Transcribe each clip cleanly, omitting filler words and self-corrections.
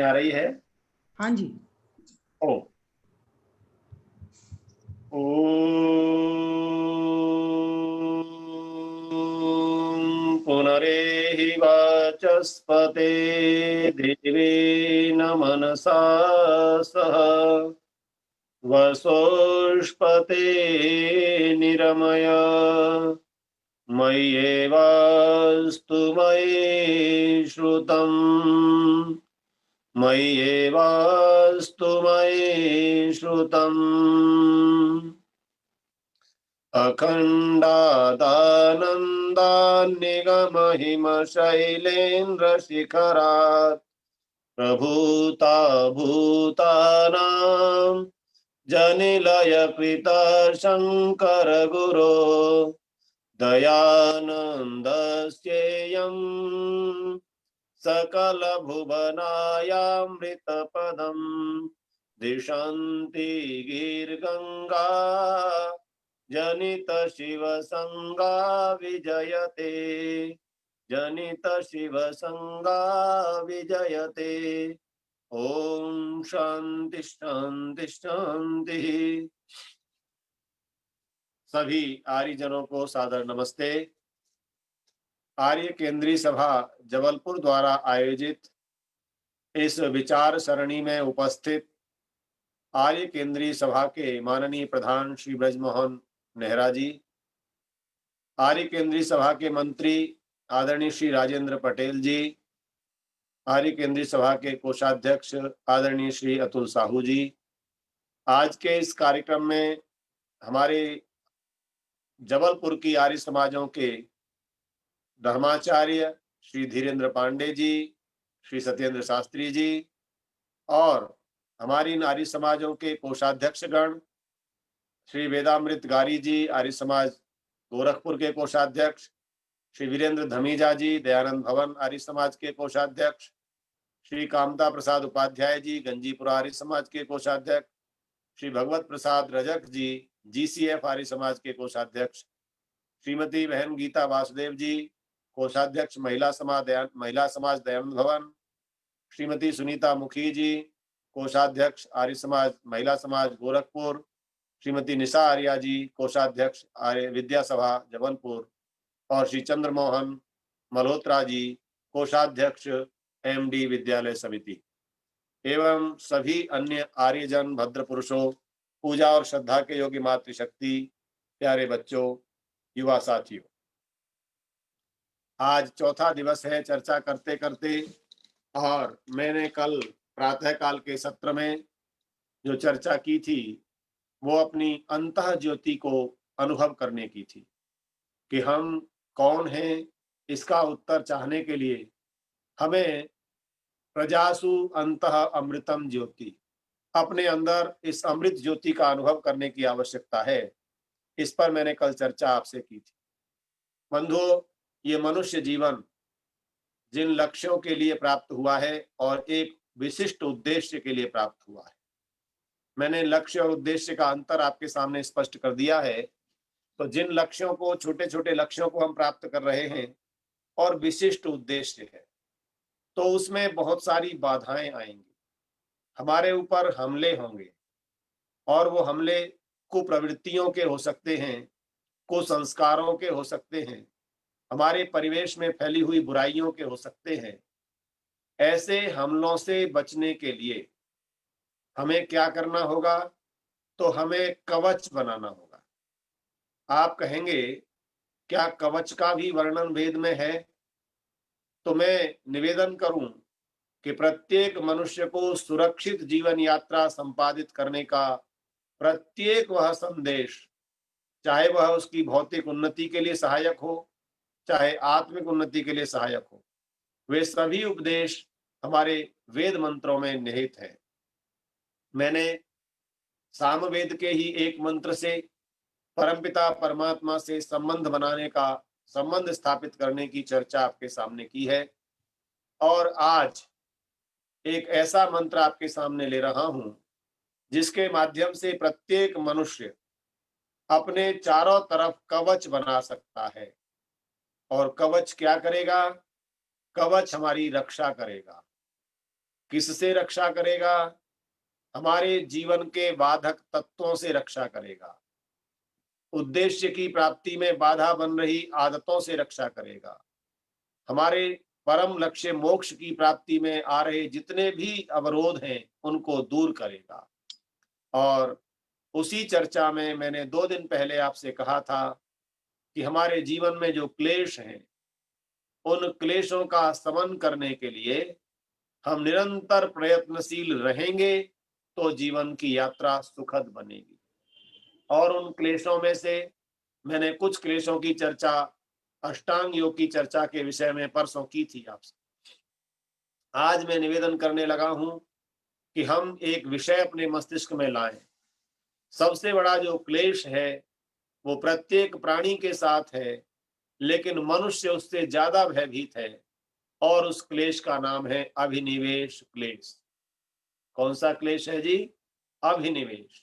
आ रही है। हाँ जी। ओ ओम पुनरेहि वाचस्पते देवेन मनसा सह वसोष्पते निरमय मय्येवास्तु मयि श्रुतम् मय्येवास्तु मयि श्रुतम् अखण्डादानन्दान्निगमहिमशैलेन्द्रशिखरात् प्रभूता भूतानां जनिलयकृता शङ्कर गुरो दयानन्दस्येयम् सकलभुवनायामृतपदम् दिशन्ति गीर्गङ्गा जनित शिव संगा विजयते जनित शिव संगा विजयते। ओम शांति शांति शांति। सभी आर्यजनों को सादर नमस्ते। आर्य केंद्रीय सभा जबलपुर द्वारा आयोजित इस विचार सरणी में उपस्थित आर्य केंद्रीय सभा के माननीय प्रधान श्री ब्रजमोहन नेहरा जी, आर्य केंद्रीय सभा के मंत्री आदरणीय श्री राजेंद्र पटेल जी, आर्य केंद्रीय सभा के कोषाध्यक्ष आदरणीय श्री अतुल साहू जी, आज के इस कार्यक्रम में हमारे जबलपुर की आर्य समाजों के धर्माचार्य श्री धीरेन्द्र पांडे जी, श्री सत्येंद्र शास्त्री जी और हमारी नारी समाजों के कोषाध्यक्षगण श्री वेदामृत गारी जी, आर्य समाज गोरखपुर के कोषाध्यक्ष, श्री वीरेंद्र धमीजा जी, दयानंद भवन आर्य समाज के कोषाध्यक्ष, श्री कामता प्रसाद उपाध्याय जी, गंजीपुरा आर्य समाज के कोषाध्यक्ष, श्री भगवत प्रसाद रजक जी, जीसीएफ आर्य समाज के कोषाध्यक्ष, श्रीमती बहन गीता वासुदेव जी, कोषाध्यक्ष महिला समाज दयानंद भवन, श्रीमती सुनीता मुखी जी, कोषाध्यक्ष आर्य समाज महिला समाज गोरखपुर, श्रीमती निशा आर्या जी, कोषाध्यक्ष आर्य विद्या सभा जबलपुर और श्री चंद्रमोहन मल्होत्रा जी, कोषाध्यक्ष एमडी विद्यालय समिति एवं सभी अन्य आर्यजन भद्र पुरुषों, पूजा और श्रद्धा के योग्य मातृशक्ति, प्यारे बच्चों, युवा साथियों, आज चौथा दिवस है चर्चा करते करते और मैंने कल प्रातःकाल के सत्र में जो चर्चा की थी वो अपनी अंतः ज्योति को अनुभव करने की थी कि हम कौन हैं। इसका उत्तर चाहने के लिए हमें प्रजासु अंतः अमृतम ज्योति, अपने अंदर इस अमृत ज्योति का अनुभव करने की आवश्यकता है। इस पर मैंने कल चर्चा आपसे की थी। बंधुओं, ये मनुष्य जीवन जिन लक्ष्यों के लिए प्राप्त हुआ है और एक विशिष्ट उद्देश्य के लिए प्राप्त हुआ है, मैंने लक्ष्य और उद्देश्य का अंतर आपके सामने स्पष्ट कर दिया है। तो जिन लक्ष्यों को, छोटे छोटे लक्ष्यों को हम प्राप्त कर रहे हैं और विशिष्ट उद्देश्य है, तो उसमें बहुत सारी बाधाएं आएंगी, हमारे ऊपर हमले होंगे और वो हमले कुप्रवृत्तियों के हो सकते हैं, कुसंस्कारों के हो सकते हैं, हमारे परिवेश में फैली हुई बुराइयों के हो सकते हैं। ऐसे हमलों से बचने के लिए हमें क्या करना होगा? तो हमें कवच बनाना होगा। आप कहेंगे क्या कवच का भी वर्णन वेद में है? तो मैं निवेदन करूं कि प्रत्येक मनुष्य को सुरक्षित जीवन यात्रा संपादित करने का प्रत्येक वह संदेश, चाहे वह उसकी भौतिक उन्नति के लिए सहायक हो, चाहे आत्मिक उन्नति के लिए सहायक हो, वे सभी उपदेश हमारे वेद मंत्रों में निहित है। मैंने सामवेद के ही एक मंत्र से परमपिता परमात्मा से संबंध बनाने का, संबंध स्थापित करने की चर्चा आपके सामने की है और आज एक ऐसा मंत्र आपके सामने ले रहा हूं जिसके माध्यम से प्रत्येक मनुष्य अपने चारों तरफ कवच बना सकता है। और कवच क्या करेगा? कवच हमारी रक्षा करेगा। किससे रक्षा करेगा? हमारे जीवन के बाधक तत्वों से रक्षा करेगा। उद्देश्य की प्राप्ति में बाधा बन रही आदतों से रक्षा करेगा। हमारे परम लक्ष्य मोक्ष की प्राप्ति में आ रहे जितने भी अवरोध हैं उनको दूर करेगा। और उसी चर्चा में मैंने 2 दिन पहले आपसे कहा था कि हमारे जीवन में जो क्लेश हैं, उन क्लेशों का शमन करने के लिए हम निरंतर प्रयत्नशील रहेंगे तो जीवन की यात्रा सुखद बनेगी। और उन क्लेशों में से मैंने कुछ क्लेशों की चर्चा अष्टांग योग की चर्चा के विषय में परसों की थी आपसे। आज मैं निवेदन करने लगा हूं कि हम एक विषय अपने मस्तिष्क में लाएं। सबसे बड़ा जो क्लेश है वो प्रत्येक प्राणी के साथ है, लेकिन मनुष्य उससे ज्यादा भयभीत है, और उस क्लेश का नाम है अभिनिवेश क्लेश। कौन सा क्लेश है जी? अभिनिवेश।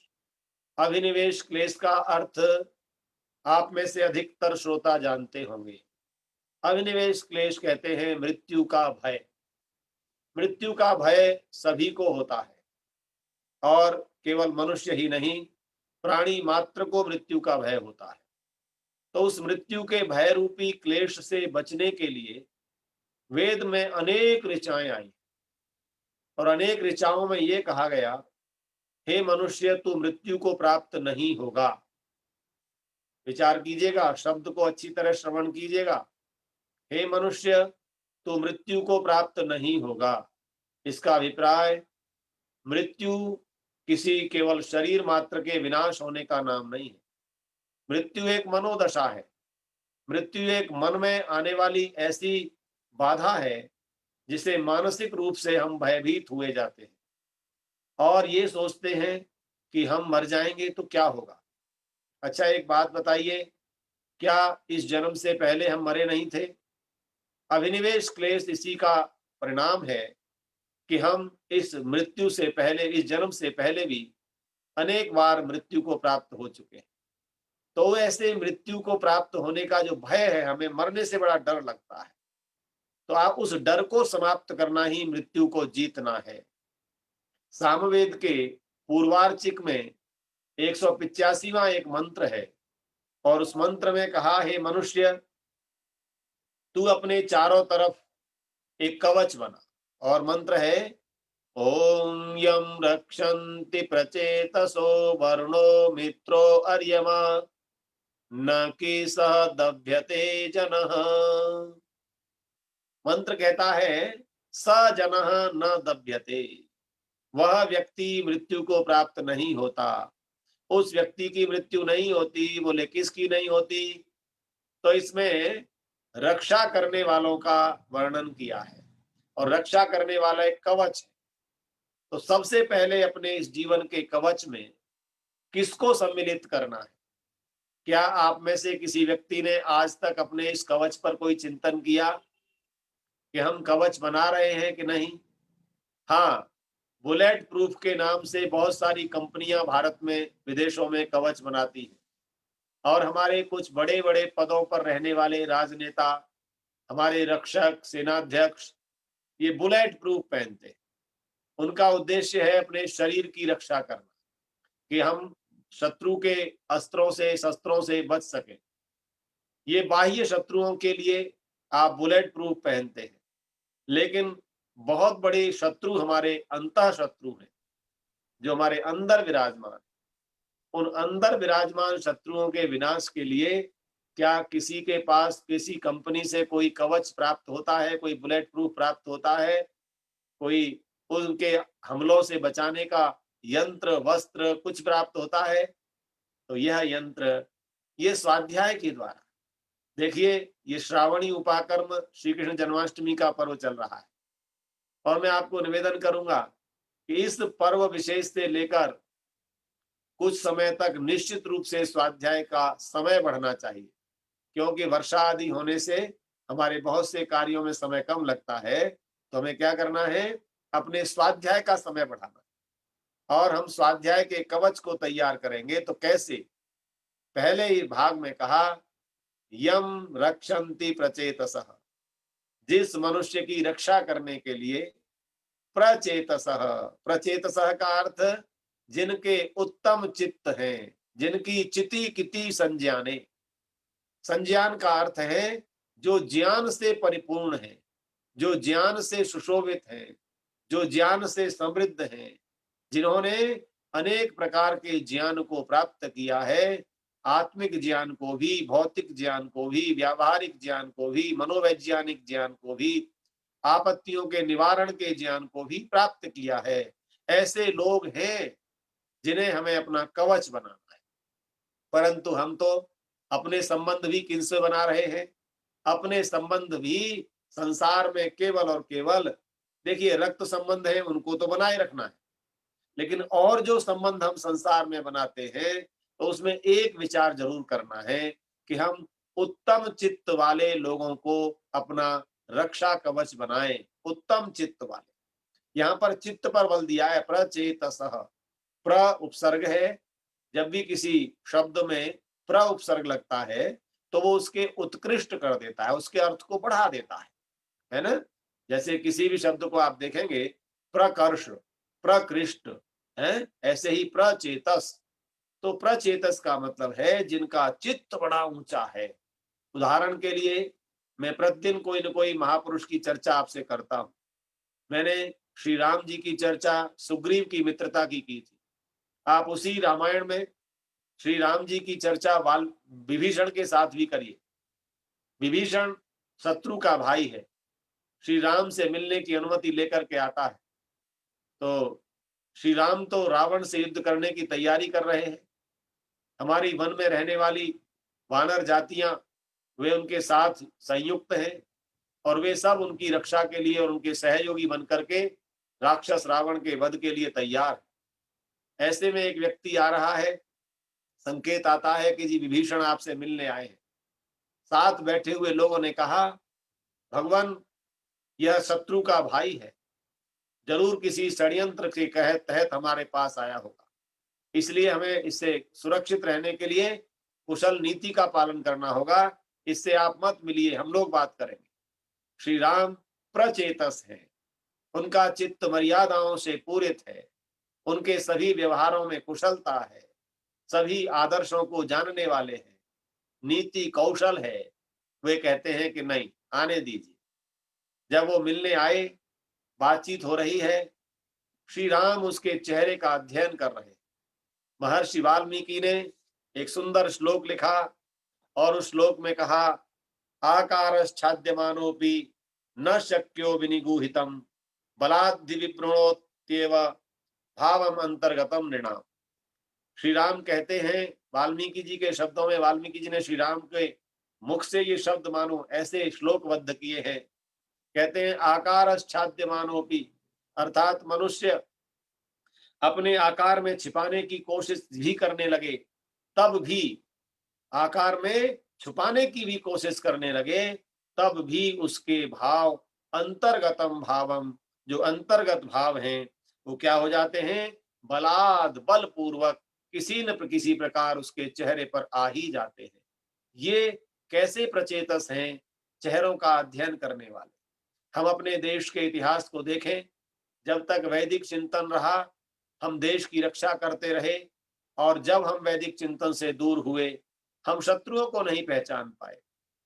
अभिनिवेश क्लेश का अर्थ आप में से अधिकतर श्रोता जानते होंगे। अभिनिवेश क्लेश कहते हैं मृत्यु का भय। मृत्यु का भय सभी को होता है, और केवल मनुष्य ही नहीं, प्राणी मात्र को मृत्यु का भय होता है। तो उस मृत्यु के भय रूपी क्लेश से बचने के लिए वेद में अनेक ऋचाएं आई, और अनेक ऋचाओं में यह कहा गया, हे मनुष्य, तू मृत्यु को प्राप्त नहीं होगा। विचार कीजिएगा, शब्द को अच्छी तरह श्रवण कीजिएगा। हे मनुष्य, तू मृत्यु को प्राप्त नहीं होगा। इसका अभिप्राय, मृत्यु किसी केवल शरीर मात्र के विनाश होने का नाम नहीं है। मृत्यु एक मनोदशा है। मृत्यु एक मन में आने वाली ऐसी बाधा है जिसे मानसिक रूप से हम भयभीत हुए जाते हैं, और ये सोचते हैं कि हम मर जाएंगे तो क्या होगा। अच्छा, एक बात बताइए, क्या इस जन्म से पहले हम मरे नहीं थे? अभिनिवेश क्लेश इसी का परिणाम है कि हम इस मृत्यु से पहले, इस जन्म से पहले भी अनेक बार मृत्यु को प्राप्त हो चुके हैं। तो ऐसे मृत्यु को प्राप्त होने का जो भय है, हमें मरने से बड़ा डर लगता है, तो आप उस डर को समाप्त करना ही मृत्यु को जीतना है। सामवेद के पूर्वार्चिक में 185वां एक मंत्र है, और उस मंत्र में कहा, हे मनुष्य, तू अपने चारों तरफ एक कवच बना। और मंत्र है, ओम यम रक्षन्ति प्रचेतसो वर्णो मित्रो अर्यमा न कि सह दभ्यते जनः। मंत्र कहता है, स जनः न दभ्यते, वह व्यक्ति मृत्यु को प्राप्त नहीं होता। उस व्यक्ति की मृत्यु नहीं होती। बोले किसकी नहीं होती? तो इसमें रक्षा करने वालों का वर्णन किया है, और रक्षा करने वाला एक कवच है। तो सबसे पहले अपने इस जीवन के कवच में किसको सम्मिलित करना है? क्या आप में से किसी व्यक्ति ने आज तक अपने इस कवच पर कोई चिंतन किया कि हम कवच बना रहे हैं कि नहीं? हाँ, बुलेट प्रूफ के नाम से बहुत सारी कंपनियां भारत में, विदेशों में कवच बनाती हैं, और हमारे कुछ बड़े बड़े पदों पर रहने वाले राजनेता, हमारे रक्षक, सेनाध्यक्ष, ये बुलेट प्रूफ पहनते हैं। उनका उद्देश्य है अपने शरीर की रक्षा करना, कि हम शत्रु के अस्त्रों से, शस्त्रों से बच सके। ये बाह्य शत्रुओं के लिए आप बुलेट प्रूफ पहनते हैं, लेकिन बहुत बड़े शत्रु हमारे अंतः शत्रु हैं, जो हमारे अंदर विराजमान। उन अंदर विराजमान शत्रुओं के विनाश के लिए क्या किसी के पास, किसी कंपनी से कोई कवच प्राप्त होता है, कोई बुलेट प्रूफ प्राप्त होता है, कोई उनके हमलों से बचाने का यंत्र, वस्त्र कुछ प्राप्त होता है? तो यह यंत्र, ये स्वाध्याय के द्वारा। देखिए, ये श्रावणी उपाकर्म श्री कृष्ण जन्माष्टमी का पर्व चल रहा है, और मैं आपको निवेदन करूंगा कि इस पर्व विशेष से लेकर कुछ समय तक निश्चित रूप से स्वाध्याय का समय बढ़ना चाहिए, क्योंकि वर्षा आदि होने से हमारे बहुत से कार्यों में समय कम लगता है। तो हमें क्या करना है? अपने स्वाध्याय का समय बढ़ाना, और हम स्वाध्याय के कवच को तैयार करेंगे। तो कैसे? पहले ही भाग में कहा, यम रक्षन्ति प्रचेतसः, जिस मनुष्य की रक्षा करने के लिए प्रचेतसः। प्रचेतसः का अर्थ जिनके उत्तम चित्त हैं, जिनकी चिति किति संज्ञाने। संज्ञान का अर्थ है जो ज्ञान से परिपूर्ण है, जो ज्ञान से सुशोभित है, जो ज्ञान से समृद्ध है, जिन्होंने अनेक प्रकार के ज्ञान को प्राप्त किया है, आत्मिक ज्ञान को भी, भौतिक ज्ञान को भी, व्यावहारिक ज्ञान को भी, मनोवैज्ञानिक ज्ञान को भी, आपत्तियों के निवारण के ज्ञान को भी प्राप्त किया है। ऐसे लोग हैं जिन्हें हमें अपना कवच बनाना है। परंतु हम तो अपने संबंध भी किनसे बना रहे हैं? अपने संबंध भी संसार में केवल और केवल, देखिए, रक्त संबंध है उनको तो बनाए रखना है, लेकिन और जो संबंध हम संसार में बनाते हैं तो उसमें एक विचार जरूर करना है कि हम उत्तम चित्त वाले लोगों को अपना रक्षा कवच बनाएं। उत्तम चित्त वाले, यहाँ पर चित्त पर बल दिया है, प्रचेतसः। प्र उपसर्ग है। जब भी किसी शब्द में प्र उपसर्ग लगता है तो वो उसके उत्कृष्ट कर देता है, उसके अर्थ को बढ़ा देता है ना। जैसे किसी भी शब्द को आप देखेंगे, प्रकर्ष, प्रकृष्ट है, ऐसे ही प्रचेतस। तो प्रचेतस का मतलब है जिनका चित्त बड़ा ऊंचा है। उदाहरण के लिए मैं प्रतिदिन कोई न कोई महापुरुष की चर्चा आपसे करता हूं। मैंने श्री राम जी की चर्चा सुग्रीव की मित्रता की थी। आप उसी रामायण में श्री राम जी की चर्चा वाल विभीषण के साथ भी करिए। विभीषण शत्रु का भाई है, श्री राम से मिलने की अनुमति लेकर के आता है। तो श्री राम तो रावण से युद्ध करने की तैयारी कर रहे हैं। हमारी वन में रहने वाली वानर जातियां, वे उनके साथ संयुक्त हैं और वे सब उनकी रक्षा के लिए और उनके सहयोगी बनकर के राक्षस रावण के वध के लिए तैयार। ऐसे में एक व्यक्ति आ रहा है, संकेत आता है कि जी विभीषण आपसे मिलने आए हैं। साथ बैठे हुए लोगों ने कहा, भगवान, यह शत्रु का भाई है, जरूर किसी षड्यंत्र के तहत हमारे पास आया होगा, इसलिए हमें इससे सुरक्षित रहने के लिए कुशल नीति का पालन करना होगा। इससे आप मत मिलिए, हम लोग बात करेंगे। श्री राम प्रचेतस है, उनका चित्त मर्यादाओं से पूरित है, उनके सभी व्यवहारों में कुशलता है, सभी आदर्शों को जानने वाले हैं, नीति कौशल है। वे कहते हैं कि नहीं, आने दीजिए। जब वो मिलने आए, बातचीत हो रही है, श्री राम उसके चेहरे का अध्ययन कर रहे हैं। महर्षि वाल्मीकि ने एक सुंदर श्लोक लिखा और उस श्लोक में कहा, आकारश्छाद्यमानोऽपि न शक्यो विनिगूहितम बलाद्धि विप्रणोत्येव भावम अंतर्गतम नृणाम। श्री राम कहते हैं, वाल्मीकि जी के शब्दों में, वाल्मीकि जी ने श्री राम के मुख से ये शब्द मानो ऐसे श्लोकबद्ध किए हैं। कहते हैं, आकारश्छाद्यमानोऽपि, अर्थात मनुष्य अपने आकार में छिपाने की कोशिश भी करने लगे, तब भी आकार में छुपाने की भी कोशिश करने लगे, तब भी उसके भाव अंतर्गतम भावम, जो अंतर्गत भाव हैं वो क्या हो जाते हैं? बलाद, बलपूर्वक किसी न किसी प्रकार उसके चेहरे पर आ ही जाते हैं। ये कैसे प्रचेतस हैं? चेहरों का अध्ययन करने वाले। हम अपने देश के इतिहास को देखें, जब तक वैदिक चिंतन रहा हम देश की रक्षा करते रहे, और जब हम वैदिक चिंतन से दूर हुए हम शत्रुओं को नहीं पहचान पाए।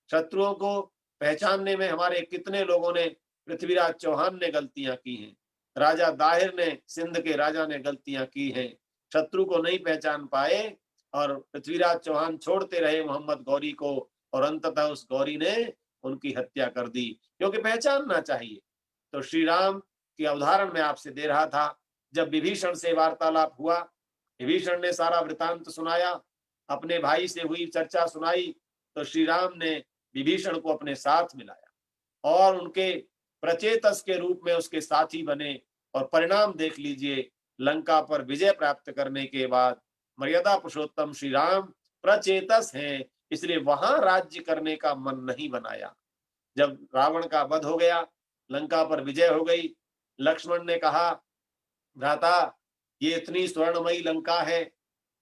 शत्रुओं को पहचानने में हमारे कितने लोगों ने, पृथ्वीराज चौहान ने गलतियां की हैं, राजा दाहिर ने, सिंध के राजा ने गलतियां की हैं, शत्रु को नहीं पहचान पाए और पृथ्वीराज चौहान छोड़ते रहे मोहम्मद गौरी को, और अंततः उस गौरी ने उनकी हत्या कर दी, क्योंकि पहचानना चाहिए। तो श्री राम की उदाहरण मैं आपसे दे रहा था। जब विभीषण से वार्तालाप हुआ, विभीषण ने सारा वृतांत सुनाया, अपने भाई से हुई चर्चा सुनाई, तो श्री राम ने विभीषण को अपने साथ मिलाया और उनके प्रचेतस के रूप में उसके साथी बने। और परिणाम देख लीजिए, लंका पर विजय प्राप्त करने के बाद मर्यादा पुरुषोत्तम श्री राम प्रचेतस हैं, इसलिए वहां राज्य करने का मन नहीं बनाया। जब रावण का वध हो गया, लंका पर विजय हो गई, लक्ष्मण ने कहा, भ्राता, ये इतनी स्वर्णमयी लंका है,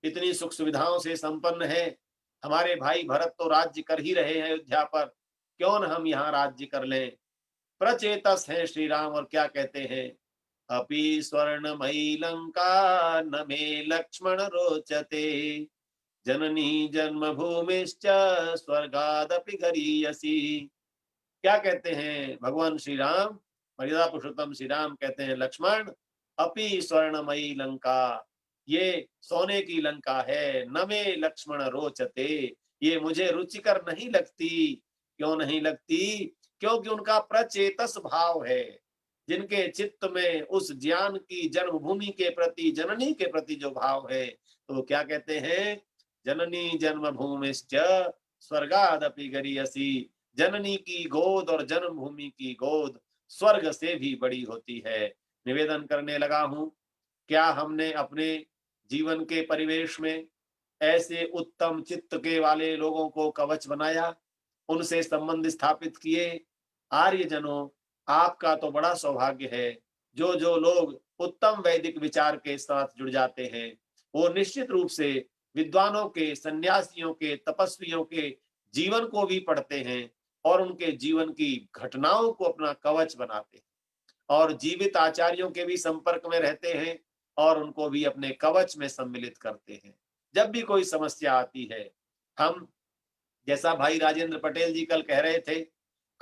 इतनी सुख सुविधाओं से संपन्न है, हमारे भाई भरत तो राज्य कर ही रहे हैं अयोध्या पर, क्यों न हम यहाँ राज्य कर लें। प्रचेतस हैं श्री राम और क्या कहते हैं, अपि स्वर्णमयी लंका न मे लक्ष्मण रोचते, जननी जन्मभूमिश्च स्वर्गादपि गरीयसी। क्या कहते हैं भगवान श्री राम, मर्यादा पुरुषोत्तम श्री राम कहते हैं, लक्ष्मण, अपि स्वर्णमयी लंका, ये सोने की लंका है, न मे लक्ष्मण रोचते, ये मुझे रुचिकर नहीं लगती। क्यों नहीं लगती? क्योंकि उनका प्रचेतस भाव है, जिनके चित्त में उस ज्ञान की जन्मभूमि के प्रति, जननी के प्रति जो भाव है, तो क्या कहते हैं, जननी जन्मभूमिश्च स्वर्गादपि गरीयसी, जननी की गोद और जन्मभूमि की गोद स्वर्ग से भी बड़ी होती है। निवेदन करने लगा हूं, क्या हमने अपने जीवन के परिवेश में ऐसे उत्तम चित्त के वाले लोगों को कवच बनाया, उनसे संबंध स्थापित किए? आर्यजनों, आपका तो बड़ा सौभाग्य है। जो जो लोग उत्तम वैदिक विचार के साथ जुड़ जाते हैं, वो निश्चित रूप से विद्वानों के, सन्यासियों के, तपस्वियों के जीवन को भी पढ़ते हैं और उनके जीवन की घटनाओं को अपना कवच बनाते हैं, और जीवित आचार्यों के भी संपर्क में रहते हैं और उनको भी अपने कवच में सम्मिलित करते हैं। जब भी कोई समस्या आती है, हम, जैसा भाई राजेंद्र पटेल जी कल कह रहे थे,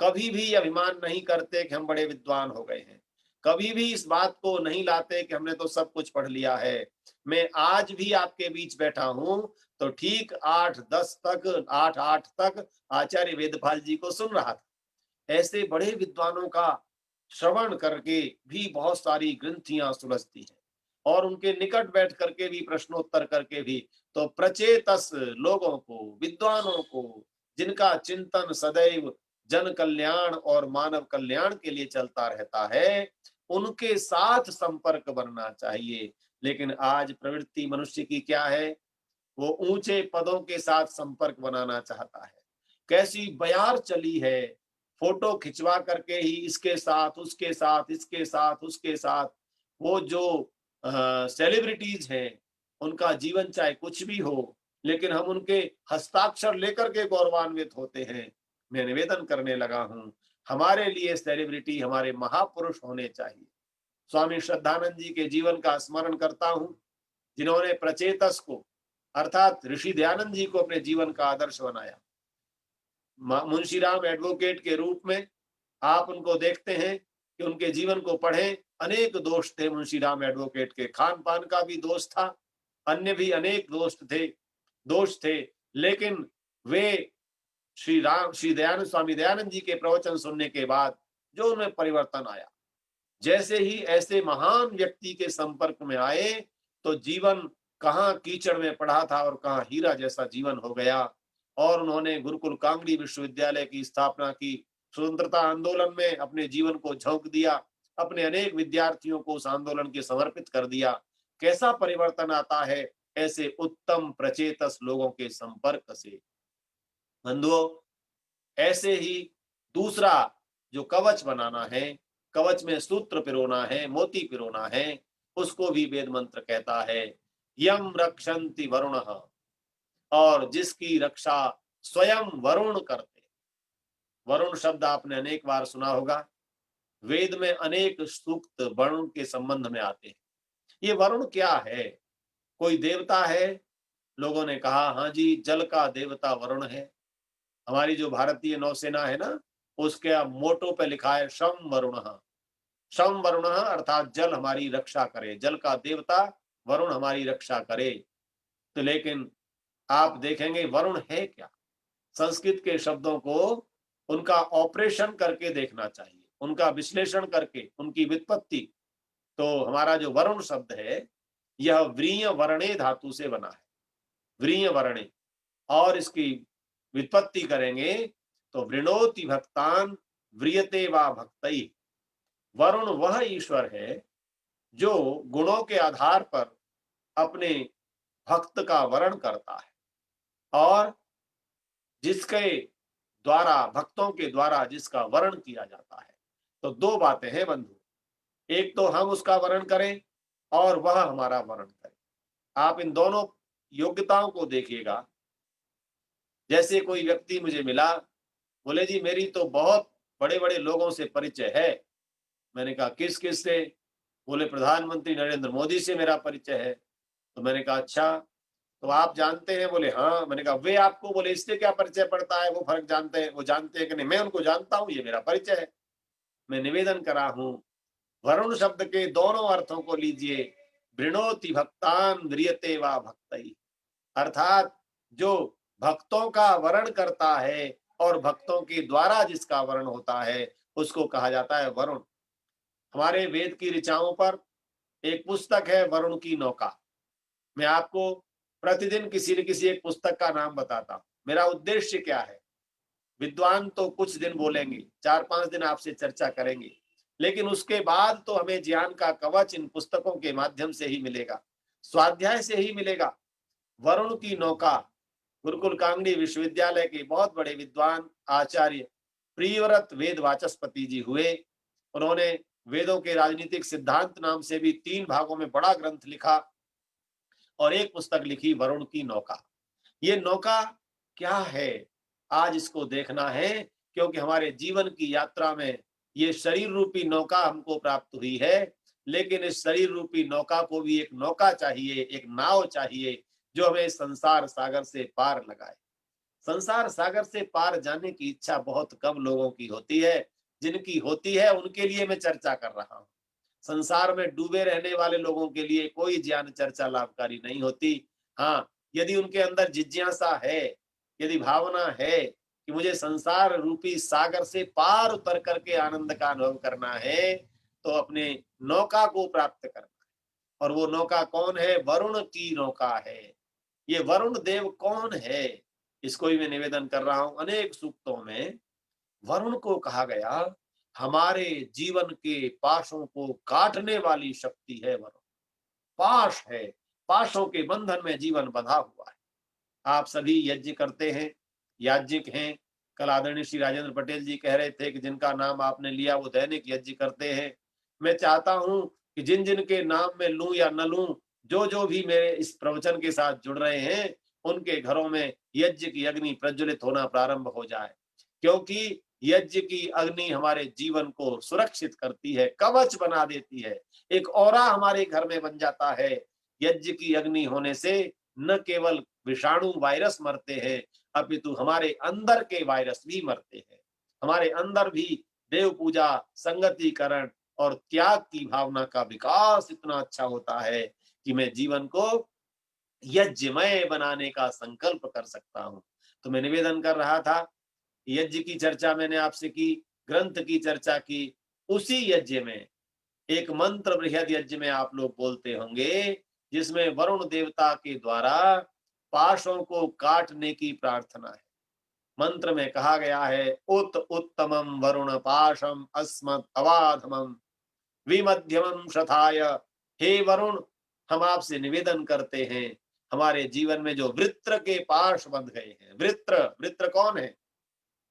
कभी भी अभिमान नहीं करते कि हम बड़े विद्वान हो गए हैं, कभी भी इस बात को नहीं लाते कि हमने तो सब कुछ पढ़ लिया है। मैं आज भी आपके बीच बैठा हूं तो ठीक 8 8 तक आचार्य वेदपाल जी को सुन रहा था। ऐसे बड़े विद्वानों का श्रवण करके भी बहुत सारी ग्रंथियां सुलझती हैं, और उनके निकट बैठ करके भी, प्रश्नोत्तर करके भी, तो प्रचेतस लोगों को, विद्वानों को, जिनका चिंतन सदैव जन कल्याण और मानव कल्याण के लिए चलता रहता है, उनके साथ संपर्क बनना चाहिए। लेकिन आज प्रवृत्ति मनुष्य की क्या है? वो ऊंचे पदों के साथ संपर्क बनाना चाहता है। कैसी बयार चली है, फोटो खिंचवा करके ही इसके साथ, उसके साथ, इसके साथ, उसके साथ, वो जो सेलिब्रिटीज हैं, उनका जीवन चाहे कुछ भी हो, लेकिन हम उनके हस्ताक्षर लेकर के गौरवान्वित होते हैं। मैं निवेदन करने लगा हूं, हमारे लिए सेलिब्रिटी हमारे महापुरुष होने चाहिए। स्वामी श्रद्धानंद जी के जीवन का स्मरण करता हूं, जिन्होंने प्रचेतस को, अर्थात ऋषि दयानंद जी को अपने जीवन का आदर्श बनाया। मुंशीराम एडवोकेट के रूप में आप उनको देखते हैं कि उनके जीवन को पढ़ें, अनेक दोष थे मुंशीराम एडवोकेट के, खान पान का भी दोष था, अन्य भी अनेक दोष थे, लेकिन वे श्री दयानंद, स्वामी दयानंद जी के प्रवचन सुनने के बाद जो उनमें परिवर्तन आया, जैसे ही ऐसे महान व्यक्ति के संपर्क में आए, तो जीवन कहाँ कीचड़ में पड़ा था और कहाँ हीरा जैसा जीवन हो गया। और उन्होंने गुरुकुल कांगड़ी विश्वविद्यालय की स्थापना की, स्वतंत्रता आंदोलन में अपने जीवन को झोंक दिया, अपने अनेक विद्यार्थियों को उस आंदोलन के समर्पित कर दिया। कैसा परिवर्तन आता है ऐसे उत्तम प्रचेतस लोगों के संपर्क से। बंधुओं, ऐसे ही दूसरा जो कवच बनाना है, कवच में सूत्र पिरोना है, मोती पिरोना है, उसको भी वेद मंत्र कहता है, यम रक्षन्ति वरुण, और जिसकी रक्षा स्वयं वरुण करते। वरुण शब्द आपने अनेक बार सुना होगा, वेद में अनेक सूक्त वरुण के संबंध में आते हैं। ये वरुण क्या है? कोई देवता है? लोगों ने कहा हाँ जी, जल का देवता वरुण है। हमारी जो भारतीय नौसेना है ना, उसके मोटो पे लिखा है शम वरुण। शम वरुण अर्थात जल हमारी रक्षा करे, जल का देवता वरुण हमारी रक्षा करे। तो लेकिन आप देखेंगे वरुण है क्या? संस्कृत के शब्दों को उनका ऑपरेशन करके देखना चाहिए, उनका विश्लेषण करके, उनकी व्युत्पत्ति। तो हमारा जो वरुण शब्द है, यह व्रीय वर्णे धातु से बना है, व्रीय वर्णे, और इसकी व्युत्पत्ति करेंगे तो वृणोति भक्तान व्रियते वा भक्तई। वरुण वह ईश्वर है जो गुणों के आधार पर अपने भक्त का वरण करता है, और जिसके द्वारा, भक्तों के द्वारा जिसका वरण किया जाता है। तो दो बातें हैं बंधु, एक तो हम उसका वरण करें और वह हमारा वरण करे। आप इन दोनों योग्यताओं को देखिएगा। जैसे कोई व्यक्ति मुझे मिला, बोले जी मेरी तो बहुत बड़े बड़े लोगों से परिचय है। मैंने कहा किस किस से? बोले प्रधानमंत्री नरेंद्र मोदी से मेरा परिचय है। तो मैंने कहा अच्छा, तो आप जानते हैं? बोले हाँ। मैंने कहा वे आपको? बोले इससे क्या परिचय पड़ता है, वो फर्क जानते हैं, वो जानते हैं कि नहीं? मैं उनको जानता हूँ, ये मेरा परिचय है। मैं निवेदन करा हूँ, वरुण शब्द के दोनों अर्थों को लीजिए। वृणोति भक्तान म्रियते वा भक्तई, अर्थात जो भक्तों का वरण करता है और भक्तों के द्वारा जिसका वरण होता है उसको कहा जाता है वरुण। हमारे वेद की ऋचाओं पर एक पुस्तक है वरुण की नौका। मैं आपको प्रतिदिन किसी न किसी एक पुस्तक का नाम बताता हूं। मेरा उद्देश्य क्या है? विद्वान तो कुछ दिन बोलेंगे, 4-5 दिन आपसे चर्चा करेंगे, लेकिन उसके बाद तो हमें ज्ञान का कवच इन पुस्तकों के माध्यम से ही मिलेगा, स्वाध्याय से ही मिलेगा। वरुण की नौका गुरुकुल कांगड़ी विश्वविद्यालय के बहुत बड़े विद्वान आचार्य प्रियव्रत वेद वाचस्पति जी हुए। उन्होंने वेदों के राजनीतिक सिद्धांत नाम से भी 3 भागों में बड़ा ग्रंथ लिखा और एक पुस्तक लिखी वरुण की नौका। ये नौका क्या है? आज इसको देखना है, क्योंकि हमारे जीवन की यात्रा में ये शरीर रूपी नौका हमको प्राप्त हुई है, लेकिन इस शरीर रूपी नौका को भी एक नौका चाहिए, एक नाव चाहिए जो हमें संसार सागर से पार लगाए। संसार सागर से पार जाने की इच्छा बहुत कम लोगों की होती है। जिनकी होती है उनके लिए मैं चर्चा कर रहा हूँ। संसार में डूबे रहने वाले लोगों के लिए कोई ज्ञान चर्चा लाभकारी नहीं होती। हाँ, यदि उनके अंदर जिज्ञासा है, यदि भावना है कि मुझे संसार रूपी सागर से पार उतर करके आनंद का अनुभव करना है, तो अपने नौका को प्राप्त करना है। और वो नौका कौन है? वरुण की नौका है। ये वरुण देव कौन है? इसको ही मैं निवेदन कर रहा हूं। अनेक सूक्तों में वरुण को कहा गया, हमारे जीवन के पाशों को काटने वाली शक्ति है वरुण। पाश है, पाशों के बंधन में जीवन बंधा हुआ है। आप सभी यज्ञ करते हैं, याज्ञिक हैं। कल आदरणीय श्री राजेंद्र पटेल जी कह रहे थे कि जिनका नाम आपने लिया वो दैनिक यज्ञ करते हैं। मैं चाहता हूं कि जिन जिन के नाम में लूं या न लूं, जो जो भी मेरे इस प्रवचन के साथ जुड़ रहे हैं, उनके घरों में यज्ञ की अग्नि प्रज्वलित होना प्रारंभ हो जाए, क्योंकि यज्ञ की अग्नि हमारे जीवन को सुरक्षित करती है, कवच बना देती है। एक औरा हमारे घर में बन जाता है। यज्ञ की अग्नि होने से न केवल विषाणु वायरस मरते हैं, अपितु हमारे अंदर के वायरस भी मरते हैं। हमारे अंदर भी देव पूजा, संगतिकरण और त्याग की भावना का विकास इतना अच्छा होता है कि मैं जीवन को यज्ञमय बनाने का संकल्प कर सकता हूं। तो मैं निवेदन कर रहा था, यज्ञ की चर्चा मैंने आपसे की, ग्रंथ की चर्चा की। उसी यज्ञ में एक मंत्र बृहद यज्ञ में आप लोग बोलते होंगे, जिसमें वरुण देवता के द्वारा पाशों को काटने की प्रार्थना है। मंत्र में कहा गया है, उत उत्तमम वरुण पाशम अस्मत् अवाधमम विमध्यमम शथाय। हे वरुण, हम आपसे निवेदन करते हैं, हमारे जीवन में जो वृत्र के पाश बंध गए हैं। वृत्र, वृत्र कौन है?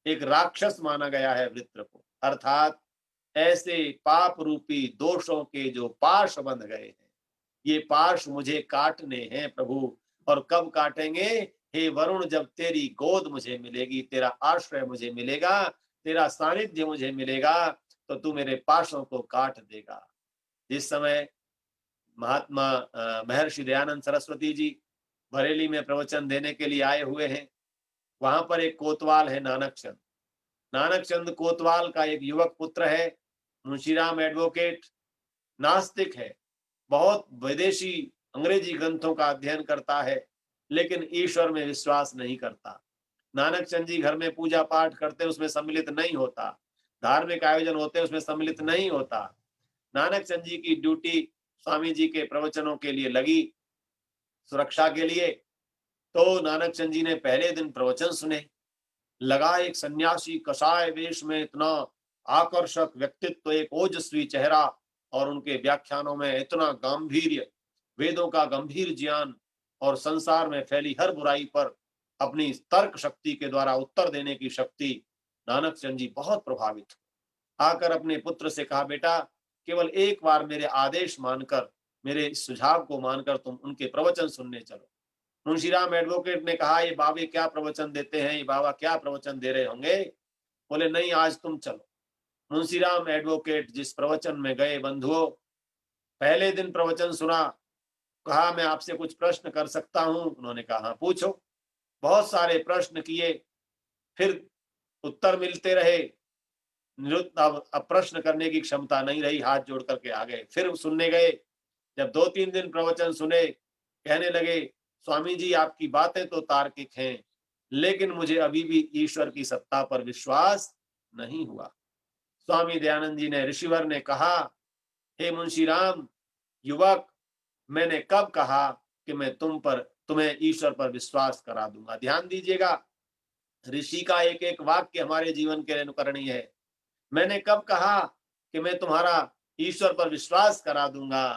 एक राक्षस माना गया है वृत्र को, अर्थात ऐसे पाप रूपी दोषों के जो पाश बंध गए हैं, ये पाश मुझे काटने हैं प्रभु। और कब काटेंगे? हे वरुण, जब तेरी गोद मुझे मिलेगी, तेरा आश्रय मुझे मिलेगा, तेरा सानिध्य मुझे मिलेगा, तो तू मेरे पाशों को काट देगा। जिस समय महात्मा महर्षि दयानंद सरस्वती जी बरेली में प्रवचन देने के लिए आए हुए हैं, वहां पर एक कोतवाल है नानक चंद। नानक चंद कोतवाल का एक युवक पुत्र है, मुंशीराम एडवोकेट, नास्तिक है, बहुत विदेशी अंग्रेजी ग्रंथों का अध्ययन करता है, लेकिन ईश्वर में विश्वास नहीं करता। नानक चंद जी घर में पूजा पाठ करते, उसमें सम्मिलित नहीं होता। धार्मिक आयोजन होते, उसमें सम्मिलित नहीं होता। नानक चंद जी की ड्यूटी स्वामी जी के प्रवचनों के लिए लगी, सुरक्षा के लिए। तो नानक चंद जी ने पहले दिन प्रवचन सुने। लगा एक सन्यासी कसाय वेश में, इतना आकर्षक व्यक्तित्व, एक ओजस्वी चेहरा, और उनके व्याख्यानों में इतना गांधीर्य, वेदों का गंभीर ज्ञान और संसार में फैली हर बुराई पर अपनी तर्क शक्ति के द्वारा उत्तर देने की शक्ति। नानक चंद जी बहुत प्रभावित आकर अपने पुत्र से कहा, बेटा केवल एक बार मेरे आदेश मानकर, मेरे सुझाव को मानकर तुम उनके प्रवचन सुनने चलो। मुंशीराम एडवोकेट ने कहा, ये बाबे क्या प्रवचन देते हैं, ये बाबा क्या प्रवचन दे रहे होंगे? बोले नहीं, आज तुम चलो। मुंशीराम एडवोकेट जिस प्रवचन में गए बंधुओं, पहले दिन प्रवचन सुना, कहा मैं आपसे कुछ प्रश्न कर सकता हूं? उन्होंने कहा हाँ पूछो। बहुत सारे प्रश्न किए, फिर उत्तर मिलते रहे। अब प्रश्न करने की क्षमता नहीं रही, हाथ जोड़ करके आ गए, फिर सुनने गए। जब 2-3 दिन प्रवचन सुने, कहने लगे स्वामी जी आपकी बातें तो तार्किक हैं, लेकिन मुझे अभी भी ईश्वर की सत्ता पर विश्वास नहीं हुआ। स्वामी दयानंद जी ने, ऋषिवर ने कहा, हे मुंशी राम, युवक, मैंने कब कहा कि मैं तुम्हें ईश्वर पर विश्वास करा दूंगा? ध्यान दीजिएगा, ऋषि का एक एक वाक्य हमारे जीवन के लिए अनुकरणीय है। मैंने कब कहा कि मैं तुम्हारा ईश्वर पर विश्वास करा दूंगा?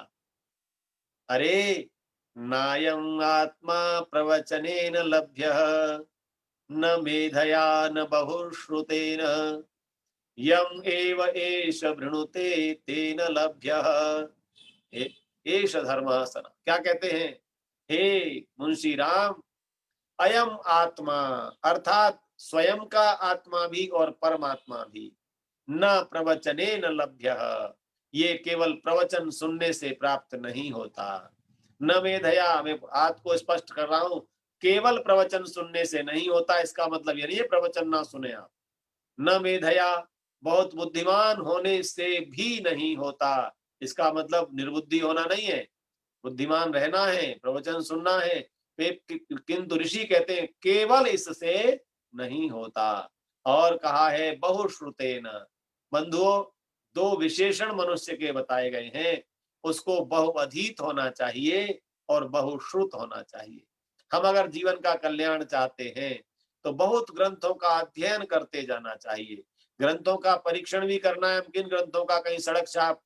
अरे, नायं आत्मा प्रवचनेन लभ्यः, न मेधया न बहुश्रुतेन, यम एव एष वृणुते तेन लभ्यः, एष धर्मः सनः। क्या कहते हैं? हे मुंशी राम, अयम आत्मा अर्थात स्वयं का आत्मा भी और परमात्मा भी, न प्रवचने न लभ्य, ये केवल प्रवचन सुनने से प्राप्त नहीं होता। न मेधया, मैं बात को स्पष्ट कर रहा हूं, केवल प्रवचन सुनने से नहीं होता, इसका मतलब ये नहीं है प्रवचन ना सुने आप। न मेधया, बहुत बुद्धिमान होने से भी नहीं होता, इसका मतलब निर्बुद्धि होना नहीं है, बुद्धिमान रहना है, प्रवचन सुनना है। किंतु ऋषि कहते हैं केवल इससे नहीं होता। और कहा है बहुश्रुतेन, बंधुओं, दो विशेषण मनुष्य के बताए गए हैं, उसको बहुअधीत होना चाहिए और बहुश्रुत होना चाहिए। हम अगर जीवन का कल्याण चाहते हैं तो बहुत ग्रंथों का अध्ययन करते जाना चाहिए, ग्रंथों का परीक्षण भी करना है। किन ग्रंथों का? कहीं सड़क छाप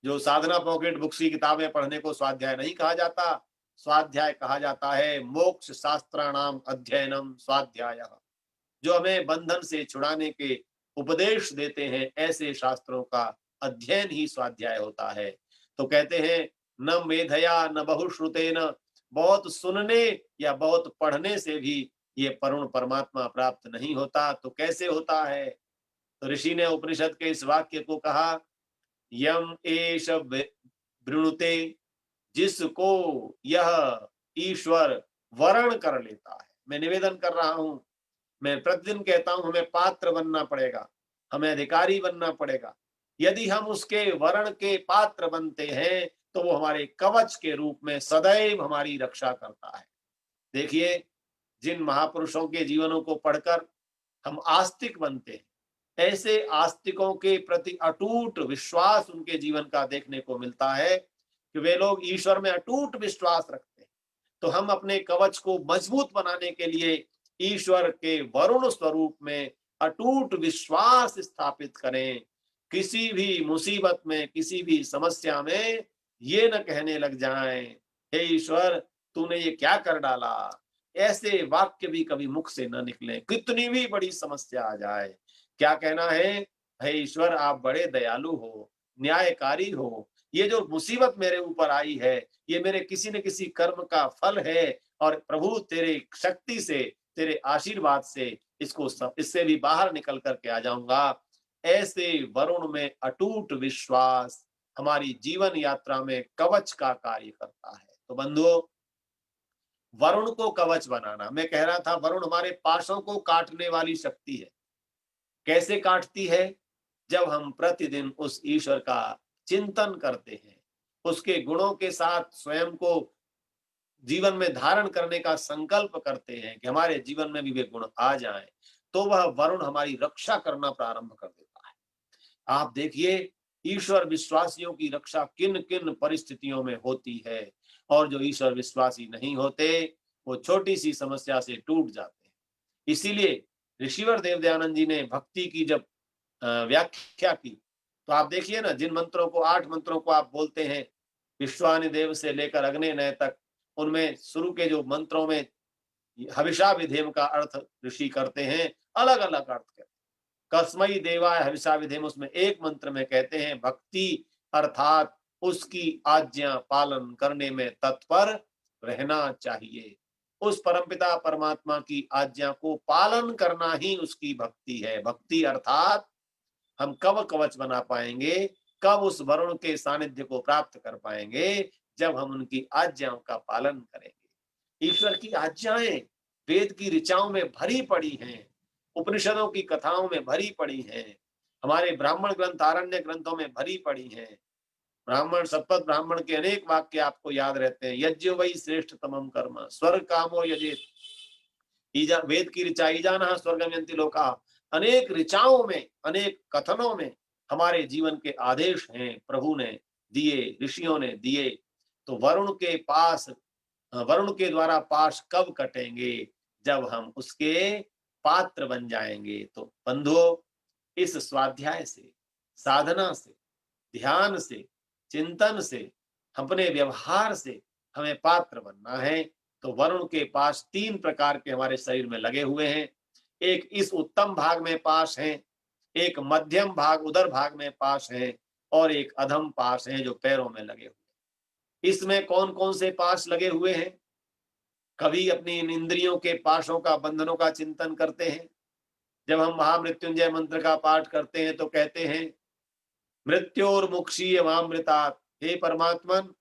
जो साधना पॉकेट बुक्स की किताबें पढ़ने को स्वाध्याय नहीं कहा जाता, स्वाध्याय कहा जाता है मोक्ष शास्त्राणाम अध्ययनम स्वाध्याय, जो हमें बंधन से छुड़ाने के उपदेश देते हैं, ऐसे शास्त्रों का अध्ययन ही स्वाध्याय होता है। तो कहते हैं न मेधया न बहुश्रुतेन, बहुत सुनने या बहुत पढ़ने से भी ये परुण परमात्मा प्राप्त नहीं होता। तो कैसे होता है? तो ऋषि ने उपनिषद के इस वाक्य को कहा, यम एष वृणुते, जिसको यह ईश्वर वरण कर लेता है। मैं निवेदन कर रहा हूं, मैं प्रतिदिन कहता हूं, हमें पात्र बनना पड़ेगा, हमें अधिकारी बनना पड़ेगा। यदि हम उसके वरण के पात्र बनते हैं तो वो हमारे कवच के रूप में सदैव हमारी रक्षा करता है। देखिए, जिन महापुरुषों के जीवनों को पढ़कर हम आस्तिक बनते हैं, ऐसे आस्तिकों के प्रति अटूट विश्वास उनके जीवन का देखने को मिलता है कि वे लोग ईश्वर में अटूट विश्वास रखते हैं। तो हम अपने कवच को मजबूत बनाने के लिए ईश्वर के वरुण स्वरूप में अटूट विश्वास स्थापित करें। किसी भी मुसीबत में, किसी भी समस्या में ये न कहने लग जाएं, हे ईश्वर तूने ये क्या कर डाला। ऐसे वाक्य भी कभी मुख से न निकले, कितनी भी बड़ी समस्या आ जाए। क्या कहना है? हे ईश्वर आप बड़े दयालु हो, न्यायकारी हो, ये जो मुसीबत मेरे ऊपर आई है ये मेरे किसी न किसी कर्म का फल है, और प्रभु तेरे शक्ति से, तेरे आशीर्वाद से इससे भी बाहर निकल करके आ जाऊंगा। ऐसे वरुण में अटूट विश्वास हमारी जीवन यात्रा में कवच का कार्य करता है। तो बंधुओं, वरुण को कवच बनाना, मैं कह रहा था वरुण हमारे पाशों को काटने वाली शक्ति है। कैसे काटती है? जब हम प्रतिदिन उस ईश्वर का चिंतन करते हैं, उसके गुणों के साथ स्वयं को जीवन में धारण करने का संकल्प करते हैं कि हमारे जीवन में भी वे गुण आ जाएं, तो वह वरुण हमारी रक्षा करना प्रारंभ कर देता है। आप देखिए, ईश्वर विश्वासियों की रक्षा किन किन परिस्थितियों में होती है, और जो ईश्वर विश्वासी नहीं होते वो छोटी सी समस्या से टूट जाते हैं। इसीलिए ऋषिवर देव दयानंद जी ने भक्ति की जब व्याख्या की, तो आप देखिए ना, जिन मंत्रों को, 8 मंत्रों को आप बोलते हैं, विश्वानि देव से लेकर अग्नि नय तक, उनमें शुरू के जो मंत्रों में हविषा विधेम का अर्थ ऋषि करते हैं, अलग अलग अर्थ करते हैं। कस्मई देवाय हविषा विधेम, उसमें एक मंत्र में कहते हैं भक्ति अर्थात उसकी आज्ञा पालन करने में तत्पर रहना चाहिए। उस परमपिता परमात्मा की आज्ञा को पालन करना ही उसकी भक्ति है। भक्ति अर्थात हम कब कवच बना पाएंगे? कब उस वरुण के सानिध्य को प्राप्त कर पाएंगे? जब हम उनकी आज्ञाओं का पालन करेंगे। ईश्वर की आज्ञाएं वेद की ऋचाओं में भरी पड़ी हैं, उपनिषदों की कथाओं में भरी पड़ी हैं, हमारे ब्राह्मण ग्रंथ आरण्य ग्रंथों में भरी पड़ी हैं। ब्राह्मण शपथ ब्राह्मण के अनेक वाक्य आपको याद रहते हैं। यज्ञ वही श्रेष्ठ तमम कर्म, स्वर्ग कामो यजेत, वेद की ऋचा ईजाना स्वर्गम यन्ति लोका। अनेक ऋचाओं में, अनेक कथनों में हमारे जीवन के आदेश हैं, प्रभु ने दिए, ऋषियों ने दिए। तो वरुण के पास, वरुण के द्वारा पाश कब कटेंगे? जब हम उसके पात्र बन जाएंगे। तो बंधुओं, इस स्वाध्याय से, साधना से, ध्यान से, चिंतन से, अपने व्यवहार से हमें पात्र बनना है। तो वरुण के पास 3 प्रकार के हमारे शरीर में लगे हुए हैं। एक इस उत्तम भाग में पाश है, एक मध्यम भाग उदर भाग में पाश है, और एक अधम पाश है जो पैरों में लगे हुए। इसमें कौन कौन से पाश लगे हुए हैं? कभी अपनी इन इंद्रियों के पाशों का, बंधनों का चिंतन करते हैं। जब हम महामृत्युंजय मंत्र का पाठ करते हैं तो कहते हैं, मृत्योर्मुक्षीयमामृतात्, हे परमात्मन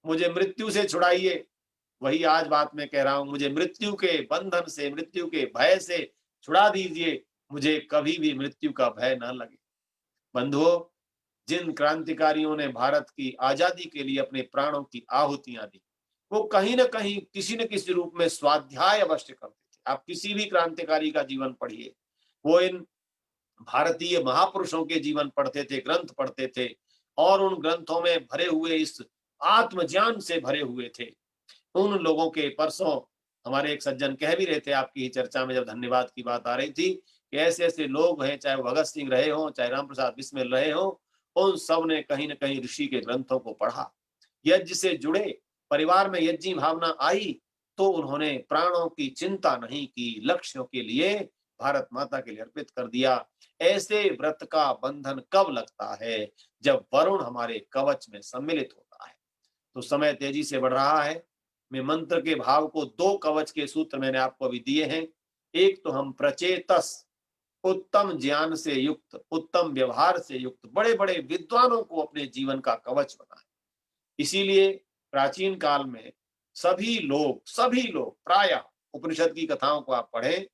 मुझे मृत्यु से छुड़ाइए। वही आज बात मैं कह रहा हूं, मुझे मृत्यु के बंधन से, मृत्यु के भय से छुड़ा दीजिए, मुझे कभी भी मृत्यु का भय न लगे। बंधुओं, जिन क्रांतिकारियों ने भारत की आजादी के लिए अपने प्राणों की आहुतियां दी, वो कहीं न कहीं किसी न किसी रूप में स्वाध्याय अवश्य करते थे। आप किसी भी क्रांतिकारी का जीवन पढ़िए, वो इन भारतीय महापुरुषों के जीवन पढ़ते थे, ग्रंथ पढ़ते थे, और उन ग्रंथों में भरे हुए इस आत्मज्ञान से भरे हुए थे। उन लोगों के, परसों हमारे एक सज्जन कह भी रहे थे आपकी ही चर्चा में जब धन्यवाद की बात आ रही थी, कि ऐसे ऐसे लोग हैं, चाहे भगत सिंह रहे हो, चाहे राम प्रसाद बिस्मिल रहे हो, उन सब ने कहीं न कहीं ऋषि के ग्रंथों को पढ़ा, यज्ञ से जुड़े, परिवार में यज्ञी भावना आई, तो उन्होंने प्राणों की चिंता नहीं की, लक्ष्यों के लिए, भारत माता के लिए अर्पित कर दिया। ऐसे व्रत का बंधन कब लगता है? जब वरुण हमारे कवच में सम्मिलित होता है। तो समय तेजी से बढ़ रहा है। मैं मंत्र के भाव को 2 कवच के सूत्र मैंने आपको अभी दिए हैं। एक तो हम प्रचेतस, उत्तम ज्ञान से युक्त, उत्तम व्यवहार से युक्त बड़े बड़े विद्वानों को अपने जीवन का कवच बनाए। इसीलिए प्राचीन काल में सभी लोग प्रायः, उपनिषद की कथाओं को आप पढ़ें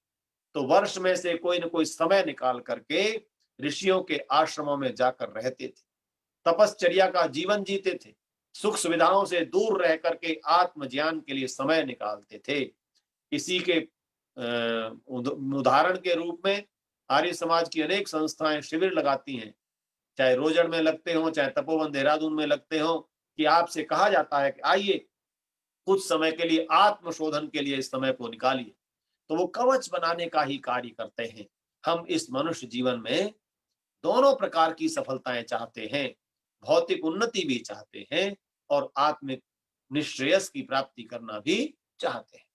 तो वर्ष में से कोई न कोई समय निकाल करके ऋषियों के आश्रमों में जाकर रहते थे, तपश्चर्या का जीवन जीते थे, सुख सुविधाओं से दूर रह करके आत्मज्ञान के लिए समय निकालते थे। इसी के उदाहरण के रूप में आर्य समाज की अनेक संस्थाएं शिविर लगाती हैं, चाहे रोजड़ में लगते हो, चाहे तपोवन देहरादून में लगते हो, कि आपसे कहा जाता है कि आइए कुछ समय के लिए आत्मशोधन के लिए इस समय को निकालिए। तो वो कवच बनाने का ही कार्य करते हैं। हम इस मनुष्य जीवन में दोनों प्रकार की सफलताएं चाहते हैं, भौतिक उन्नति भी चाहते हैं और आत्मिक निश्रेयस की प्राप्ति करना भी चाहते हैं।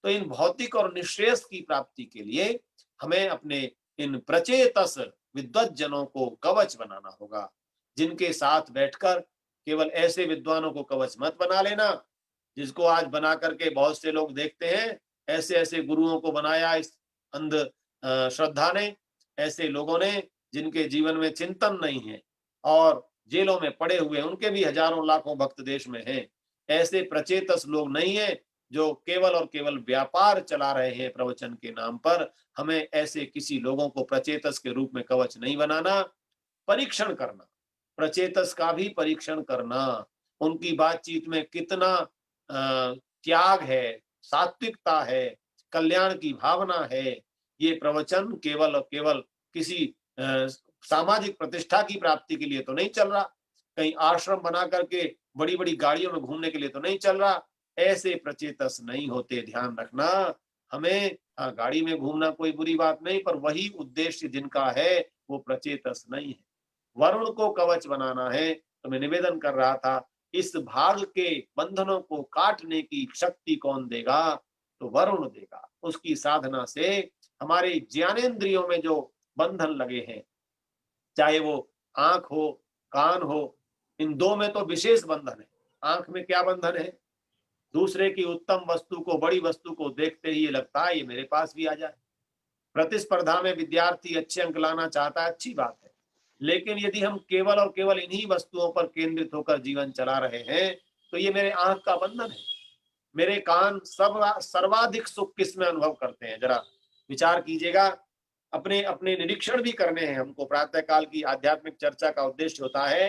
तो इन भौतिक और निश्रेयस की प्राप्ति के लिए हमें अपने इन प्रचेतस विद्वत जनों को कवच बनाना होगा, जिनके साथ बैठकर केवल ऐसे विद्वानों को कवच मत बना लेना, जिसको आज बना करके बहुत से लोग देखते हैं, ऐसे ऐसे गुरुओं को बनाया इस अंध श्रद्धा ने, ऐसे लोगों ने जिनके जीवन में चिंतन नहीं है और जेलों में पड़े हुए, उनके भी हजारों लाखों भक्त देश में हैं। ऐसे प्रचेतस लोग नहीं है जो केवल और केवल व्यापार चला रहे हैं प्रवचन के नाम पर। हमें ऐसे किसी लोगों को प्रचेतस के रूप में कवच नहीं बनाना, परीक्षण करना, प्रचेतस का भी परीक्षण करना, उनकी बातचीत में कितना त्याग है, सात्विकता है, कल्याण की भावना है। ये प्रवचन केवल और केवल किसी सामाजिक प्रतिष्ठा की प्राप्ति के लिए तो नहीं चल रहा, कहीं आश्रम बना करके बड़ी बड़ी गाड़ियों में घूमने के लिए तो नहीं चल रहा। ऐसे प्रचेतस नहीं होते, ध्यान रखना। हमें गाड़ी में घूमना कोई बुरी बात नहीं, पर वही उद्देश्य जिनका है वो प्रचेतस नहीं है। वरुण को कवच बनाना है। तो मैं निवेदन कर रहा था, इस भाग के बंधनों को काटने की शक्ति कौन देगा? तो वरुण देगा। उसकी साधना से हमारे ज्ञानेंद्रियों में जो बंधन लगे हैं, चाहे वो आंख हो, कान हो, इन 2 में तो विशेष बंधन है। आंख में क्या बंधन है? दूसरे की उत्तम वस्तु को, बड़ी वस्तु को देखते ही ये लगता है ये मेरे पास भी आ जाए। प्रतिस्पर्धा में विद्यार्थी अच्छे अंक लाना चाहता है, अच्छी बात है, लेकिन यदि हम केवल और केवल इन्हीं वस्तुओं पर केंद्रित होकर जीवन चला रहे हैं तो ये मेरे आंख का बंधन है। मेरे कान सब सर्वाधिक सुख किस में अनुभव करते हैं, जरा विचार कीजिएगा। अपने अपने निरीक्षण भी करने हैं हमको। प्रातः काल की आध्यात्मिक चर्चा का उद्देश्य होता है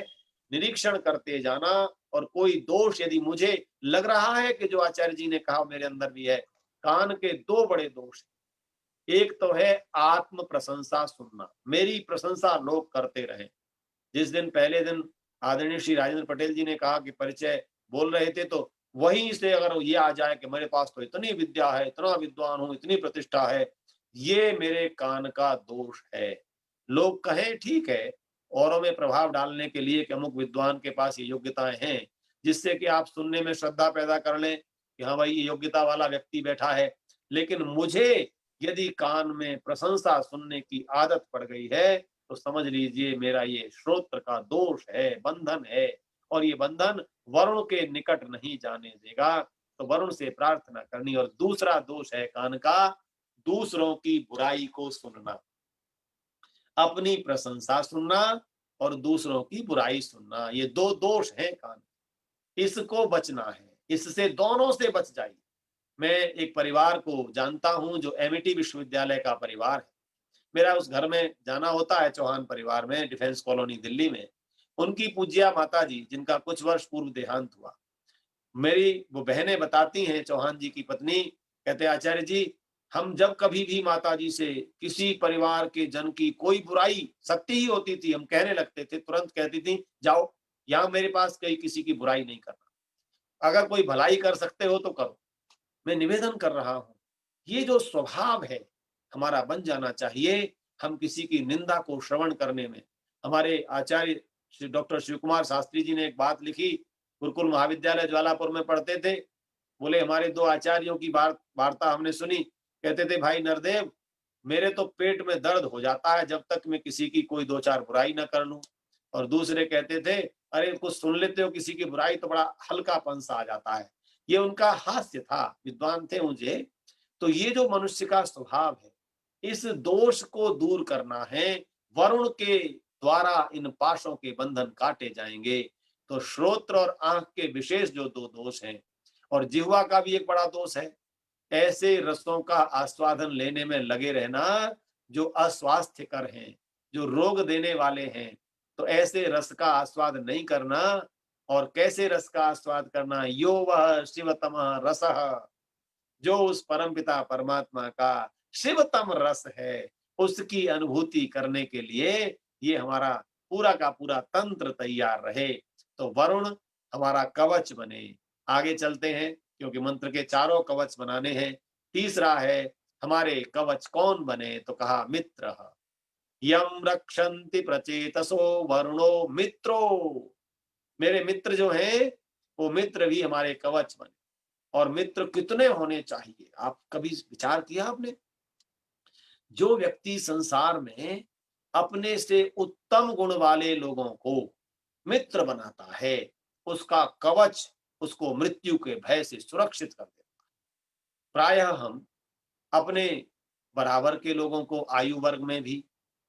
निरीक्षण करते जाना, और कोई दोष यदि मुझे लग रहा है कि जो आचार्य जी ने कहा मेरे अंदर भी है। कान के दो बड़े दोष, एक तो है आत्म प्रशंसा सुनना, मेरी प्रशंसा लोग करते रहे। जिस दिन पहले दिन आदरणीय श्री राजेंद्र पटेल जी ने कहा कि परिचय बोल रहे थे, तो वहीं से अगर ये आ जाए कि मेरे पास तो इतनी विद्या है, इतना विद्वान हूं, इतनी प्रतिष्ठा है, ये मेरे कान का दोष है। लोग कहें ठीक है, औरों में प्रभाव डालने के लिए कि अमुक विद्वान के पास ये योग्यताएं हैं, जिससे कि आप सुनने में श्रद्धा पैदा कर लें कि हाँ भाई ये योग्यता वाला व्यक्ति बैठा है। लेकिन मुझे यदि कान में प्रशंसा सुनने की आदत पड़ गई है तो समझ लीजिए मेरा ये श्रोत्र का दोष है, बंधन है, और ये बंधन वरुण के निकट नहीं जाने देगा। तो वरुण से प्रार्थना करनी। और दूसरा दोष है कान का, दूसरों की बुराई को सुनना, अपनी प्रशंसा सुनना और दूसरों की बुराई सुनना, ये दो दोष हैं कान। इसको बचना है, इससे दोनों से बच जाइए। मैं एक परिवार को जानता हूं जो एमईटी विश्वविद्यालय का परिवार है। मेरा उस घर में जाना होता है, चौहान परिवार में, डिफेंस कॉलोनी दिल्ली में। उनकी पूज्या माता जी जिनका कुछ वर्ष पूर्व देहांत हुआ, मेरी वो बहनें बताती हैं, चौहान जी की पत्नी कहते हैं आचार्य जी, हम जब कभी भी माता जी से किसी परिवार के जन की कोई बुराई सत्य ही होती थी, हम कहने लगते थे, तुरंत कहती थी जाओ, यहाँ मेरे पास कहीं किसी की बुराई नहीं करना, अगर कोई भलाई कर सकते हो तो करो, मैं निवेदन कर रहा हूं। ये जो स्वभाव है हमारा बन जाना चाहिए। हम किसी की निंदा को श्रवण करने में, हमारे आचार्य श्री डॉक्टर शिव कुमार शास्त्री जी ने एक बात लिखी, गुरुकुल महाविद्यालय ज्वालापुर में पढ़ते थे। बोले हमारे दो आचार्यों की वार्ता हमने सुनी। कहते थे भाई नरदेव, मेरे तो पेट में दर्द हो जाता है जब तक मैं किसी की कोई दो चार बुराई ना कर लूं। और दूसरे कहते थे अरे कुछ सुन लेते हो किसी की बुराई तो बड़ा हल्कापन सा आ जाता है। ये उनका हास्य था, विद्वान थे मुझे। तो ये जो मनुष्य का स्वभाव है, इस दोष को दूर करना है। वरुण के द्वारा इन पाशों के बंधन काटे जाएंगे। तो श्रोत्र और आंख के विशेष जो दो दोष हैं, और जिह्वा का भी एक बड़ा दोष है, ऐसे रसों का आस्वादन लेने में लगे रहना जो अस्वास्थ्यकर हैं, जो रोग देने वाले हैं। तो ऐसे रस का आस्वाद नहीं करना। और कैसे रस का आस्वाद करना, यो वह शिवतम रसः, जो उस परमपिता परमात्मा का शिवतम रस है, उसकी अनुभूति करने के लिए ये हमारा पूरा का पूरा तंत्र तैयार रहे। तो वरुण हमारा कवच बने। आगे चलते हैं क्योंकि मंत्र के चारों कवच बनाने हैं। तीसरा है हमारे कवच कौन बने, तो कहा मित्र। यम रक्षन्ति प्रचेतसो वरुणो मित्रो। मेरे मित्र जो हैं वो मित्र भी हमारे कवच बने। और मित्र कितने होने चाहिए, आप कभी विचार किया आपने? जो व्यक्ति संसार में अपने से उत्तम गुण वाले लोगों को मित्र बनाता है, उसका कवच उसको मृत्यु के भय से सुरक्षित कर देता है। प्रायः हम अपने बराबर के लोगों को, आयु वर्ग में भी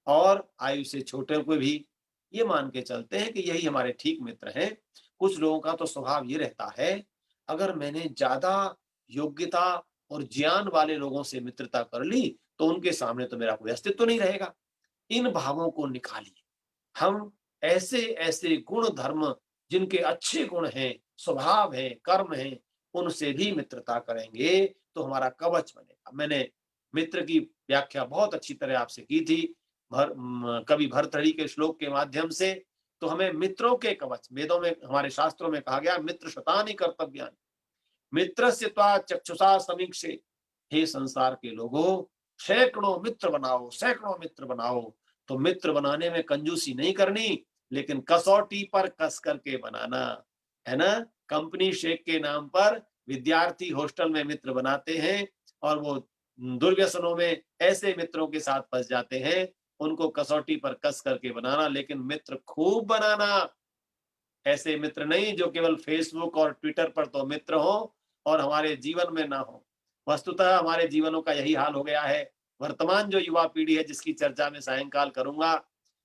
और आयु से छोटे को भी, ये मान के चलते हैं कि यही हमारे ठीक मित्र हैं। कुछ लोगों का तो स्वभाव ये रहता है, अगर मैंने ज्यादा योग्यता और ज्ञान वाले लोगों से मित्रता कर ली तो उनके सामने तो मेरा कोई अस्तित्व नहीं रहेगा। इन भावों को निकालिए। हम ऐसे ऐसे गुण धर्म, जिनके अच्छे गुण हैं, स्वभाव है, कर्म है, उनसे भी मित्रता करेंगे तो हमारा कवच बनेगा। मैंने मित्र की व्याख्या बहुत अच्छी तरह आपसे की थी कवि भर्तृहरि के श्लोक के माध्यम से। तो हमें मित्रों के कवच, वेदों में हमारे शास्त्रों में कहा गया मित्र शतानि कर्तव्यानि, मित्रस्य त्वा चक्षुषा समीक्षे। हे संसार के लोगों, सैकड़ों मित्र बनाओ, सैकड़ों मित्र बनाओ। तो मित्र बनाने में कंजूसी नहीं करनी, लेकिन कसौटी पर कस करके बनाना है ना। कंपनी शेक के नाम पर विद्यार्थी हॉस्टल में मित्र बनाते हैं और वो दुर्व्यसनों में ऐसे मित्रों के साथ फंस जाते हैं। उनको कसौटी पर कस करके बनाना, लेकिन मित्र खूब बनाना। ऐसे मित्र नहीं जो केवल फेसबुक और ट्विटर पर तो मित्र हो और हमारे जीवन में ना हो। वस्तुतः हमारे जीवनों का यही हाल हो गया है। वर्तमान जो युवा पीढ़ी है जिसकी चर्चा मैं सायंकाल करूंगा,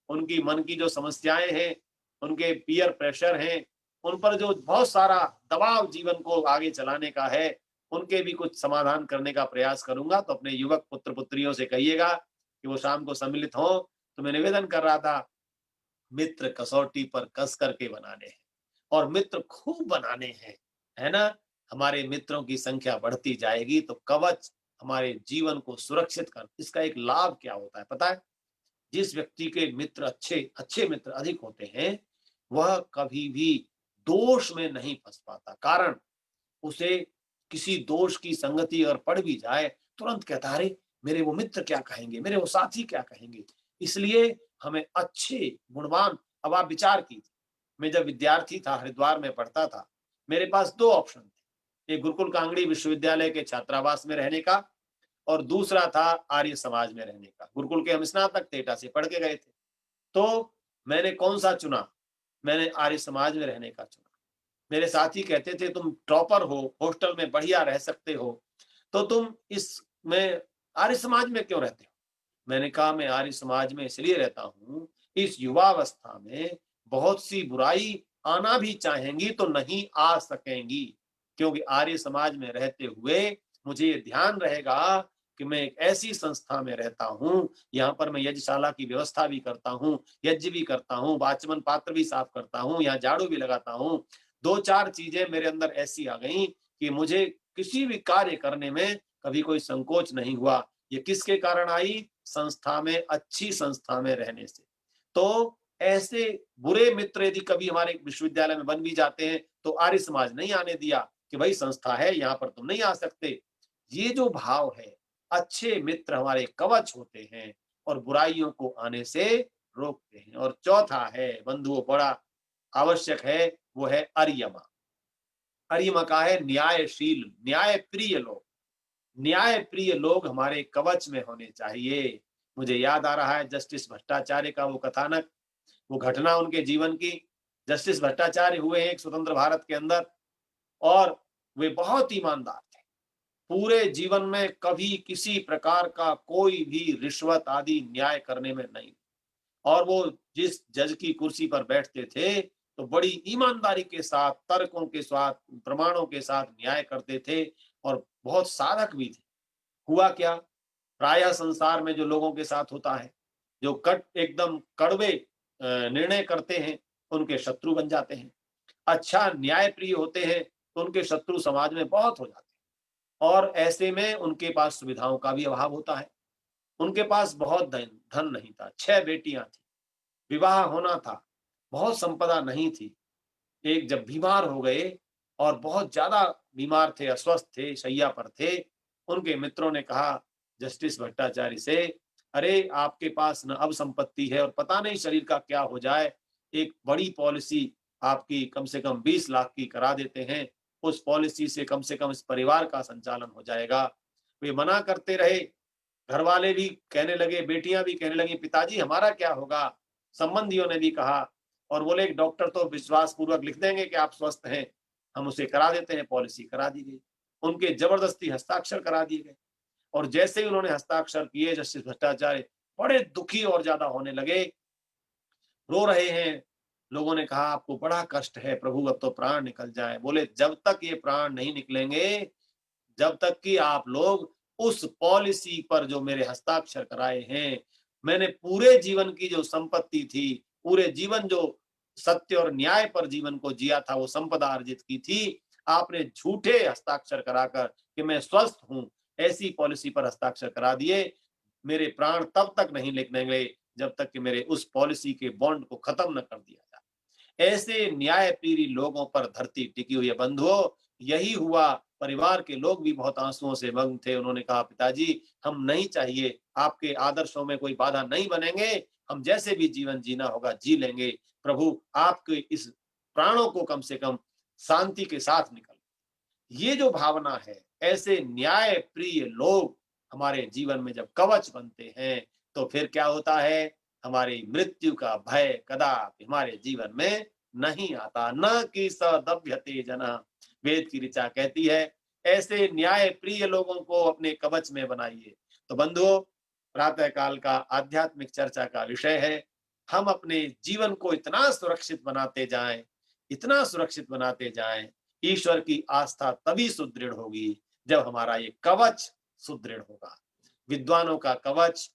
उनकी मन की जो समस्याएं हैं, उनके पीयर प्रेशर हैं, उन पर जो बहुत सारा दबाव जीवन को आगे चलाने का है, उनके भी कुछ समाधान करने का प्रयास करूंगा। तो अपने युवक पुत्र पुत्रियों से कहिएगा कि वो शाम को सम्मिलित हों। तो मैं निवेदन कर रहा था, मित्र कसौटी पर कस करके बनाने हैं और मित्र खूब बनाने हैं, है ना? हमारे मित्रों की संख्या बढ़ती जाएगी तो कवच हमारे जीवन को सुरक्षित कर, इसका एक लाभ क्या होता है पता है? जिस व्यक्ति के मित्र अच्छे अच्छे मित्र अधिक होते हैं, वह कभी भी दोष में नहीं फंस पाता। कारण, उसे किसी दोष की संगति अगर पड़ भी जाए, तुरंत कहता है, अरे मेरे वो मित्र क्या कहेंगे, मेरे वो साथी क्या कहेंगे। इसलिए हमें अच्छे गुणवान, अब आप विचार कीजिए, मैं जब विद्यार्थी था, हरिद्वार में पढ़ता था, मेरे पास दो ऑप्शन थे। एक गुरुकुल कांगड़ी विश्वविद्यालय के छात्रावास में रहने का और दूसरा था आर्य समाज में रहने का। गुरुकुल के हम स्नातक थे, एटा से पढ़ के गए थे। तो मैंने कौन सा चुना? मैंने आर्य समाज में रहने का चुना। मेरे साथी कहते थे, तुम टॉपर हो, हॉस्टल में बढ़िया रह सकते हो, तो तुम इसमें आर्य समाज में क्यों रहते हो? मैंने कहा, मैं आर्य समाज में इसलिए रहता हूँ, इस युवावस्था में बहुत सी बुराई आना भी चाहेंगी तो नहीं आ सकेंगी, क्योंकि आर्य समाज में रहते हुए मुझे ये ध्यान रहेगा कि मैं एक ऐसी संस्था में रहता हूँ, यहाँ पर मैं यज्ञशाला की व्यवस्था भी करता हूँ, यज्ञ भी करता हूँ, वाचमन पात्र भी साफ करता हूँ, यहाँ झाड़ू भी लगाता हूँ। दो चार चीजें मेरे अंदर ऐसी आ गई कि मुझे किसी भी कार्य करने में कभी कोई संकोच नहीं हुआ। ये किसके कारण आई? संस्था में, अच्छी संस्था में रहने से। तो ऐसे बुरे मित्र यदि कभी हमारे विश्वविद्यालय में बन भी जाते हैं, तो आर्य समाज नहीं आने दिया कि भाई संस्था है, यहाँ पर तुम नहीं आ सकते। ये जो भाव है, अच्छे मित्र हमारे कवच होते हैं और बुराइयों को आने से रोकते हैं। और चौथा है बंधुओं, बड़ा आवश्यक है, वो है अर्यमा। अर्यमा का है न्यायशील, न्याय प्रिय लोग। न्याय प्रिय लोग हमारे कवच में होने चाहिए। मुझे याद आ रहा है जस्टिस भट्टाचार्य का वो कथानक, वो घटना उनके जीवन की। जस्टिस भट्टाचार्य हुए एक स्वतंत्र भारत के अंदर और वे बहुत ईमानदार थे। पूरे जीवन में कभी किसी प्रकार का कोई भी रिश्वत आदि न्याय करने में नहीं। और वो जिस जज की कुर्सी पर बैठते थे, तो बड़ी ईमानदारी के साथ, तर्कों के साथ, प्रमाणों के साथ न्याय करते थे और बहुत साधक भी थे। हुआ क्या? प्रायः संसार में जो लोगों के साथ होता है, जो एकदम कड़वे निर्णय करते हैं, उनके शत्रु बन जाते हैं। अच्छा न्यायप्रिय होते हैं, तो उनके शत्रु समाज में बहुत हो जाते हैं और ऐसे में उनके पास सुविधाओं का भी अभाव होता है। उनके पास बहुत धन धन नहीं था, 6 बेटियां थी, विवाह होना था, बहुत संपदा नहीं थी। एक जब बीमार हो गए और बहुत ज्यादा बीमार थे, अस्वस्थ थे, शैया पर थे, उनके मित्रों ने कहा जस्टिस भट्टाचार्य से, अरे आपके पास न अब संपत्ति है और पता नहीं शरीर का क्या हो जाए, एक बड़ी पॉलिसी आपकी कम से कम 20 लाख की करा देते हैं, उस पॉलिसी से कम इस परिवार का संचालन हो जाएगा। वे मना करते रहे, घर वाले भी कहने लगे, बेटियां भी कहने लगी, पिताजी हमारा क्या होगा? संबंधियों ने भी कहा और बोले, एक डॉक्टर तो विश्वास पूर्वक लिख देंगे कि आप स्वस्थ हैं, हम उसे करा देते हैं। पॉलिसी करा दी गई, उनके जबरदस्ती हस्ताक्षर करा दिए गए और जैसे ही उन्होंने हस्ताक्षर किए, जस्टिस भट्टाचार्य बड़े दुखी और ज्यादा होने लगे, रो रहे हैं। लोगों ने कहा, आपको बड़ा कष्ट है प्रभु, अब तो प्राण निकल जाए। बोले, जब तक ये प्राण नहीं निकलेंगे, जब तक कि आप लोग उस पॉलिसी पर जो मेरे हस्ताक्षर कराए हैं, मैंने पूरे जीवन की जो संपत्ति थी, पूरे जीवन जो सत्य और न्याय पर जीवन को जिया था, वो संपदा अर्जित की थी, आपने झूठे हस्ताक्षर कराकर कि मैं स्वस्थ हूं, ऐसी पॉलिसी पर हस्ताक्षर करा दिए। मेरे प्राण तब तक नहीं निकलेंगे जब तक कि मेरे उस पॉलिसी के बॉन्ड को खत्म न कर दिया जाए। ऐसे न्यायप्रिय लोगों पर धरती टिकी हुई है बंधुओं। यही हुआ, परिवार के लोग भी बहुत आंसुओं से मग्न थे। उन्होंने कहा, पिताजी हम नहीं चाहिए, आपके आदर्शों में कोई बाधा नहीं बनेंगे, हम जैसे भी जीवन जीना होगा जी लेंगे। प्रभु आपके इस प्राणों को कम से कम शांति के साथ निकल। ये जो भावना है, ऐसे न्याय प्रिय लोग हमारे जीवन में जब कवच बनते हैं, तो फिर क्या होता है? हमारी मृत्यु का भय कदापि हमारे जीवन में नहीं आता। न कि सदभ्यते जना, वेद की ऋचा कहती है, ऐसे न्याय प्रिय लोगों को अपने कवच में बनाइए। तो बंधुओं, प्रातः काल का आध्यात्मिक चर्चा का विषय है हम अपने जीवन को इतना सुरक्षित बनाते जाएं, इतना सुरक्षित बनाते जाएं। ईश्वर की आस्था तभी सुदृढ़ होगी जब हमारा ये कवच सुदृढ़ होगा। विद्वानों का कवच,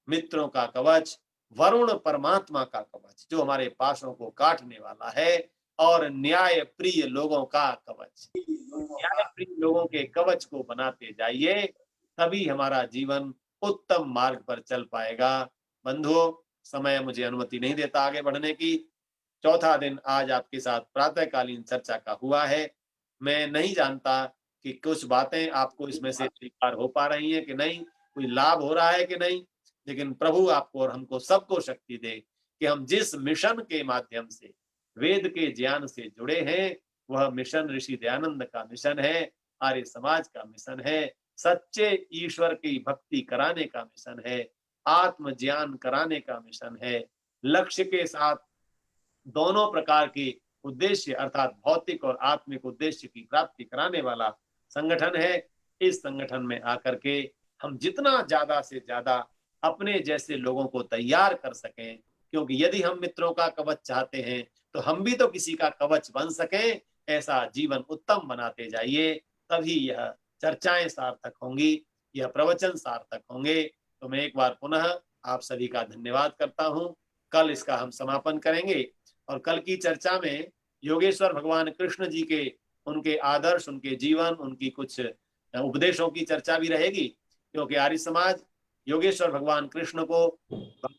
मित्रों का कवच, वरुण परमात्मा का कवच जो हमारे पाशों को काटने वाला है, और न्याय प्रिय लोगों का कवच। न्याय प्रिय लोगों के कवच को बनाते जाइए, तभी हमारा जीवन उत्तम मार्ग पर चल पाएगा। बंधुओं, समय मुझे अनुमति नहीं देता आगे बढ़ने की। चौथा दिन आज आपके साथ प्रातःकालीन चर्चा का हुआ है। मैं नहीं जानता कि कुछ बातें आपको इसमें से स्वीकार हो पा रही हैं कि नहीं, कोई लाभ हो रहा है कि नहीं, लेकिन प्रभु आपको और हमको सबको शक्ति दे कि हम जिस मिशन के माध्यम से वेद के ज्ञान से जुड़े हैं, वह मिशन ऋषि दयानंद का मिशन है, आर्य समाज का मिशन है, सच्चे ईश्वर की भक्ति कराने का मिशन है, आत्म ज्ञान कराने का मिशन है। लक्ष्य के साथ दोनों प्रकार के उद्देश्य अर्थात भौतिक और आत्मिक उद्देश्य की प्राप्ति कराने वाला संगठन है। इस संगठन में आकर के हम जितना ज्यादा से ज्यादा अपने जैसे लोगों को तैयार कर सकें, क्योंकि यदि हम मित्रों का कवच चाहते हैं तो हम भी तो किसी का कवच बन सकें। ऐसा जीवन उत्तम बनाते जाइए, तभी यह चर्चाएं सार्थक होंगी, यह प्रवचन सार्थक होंगे। तो मैं एक बार पुनः आप सभी का धन्यवाद करता हूं। कल इसका हम समापन करेंगे, और कल की चर्चा में योगेश्वर भगवान कृष्ण जी के उनके आदर्श, उनके जीवन, उनकी कुछ उपदेशों की चर्चा भी रहेगी, क्योंकि आर्य समाज योगेश्वर भगवान कृष्ण को,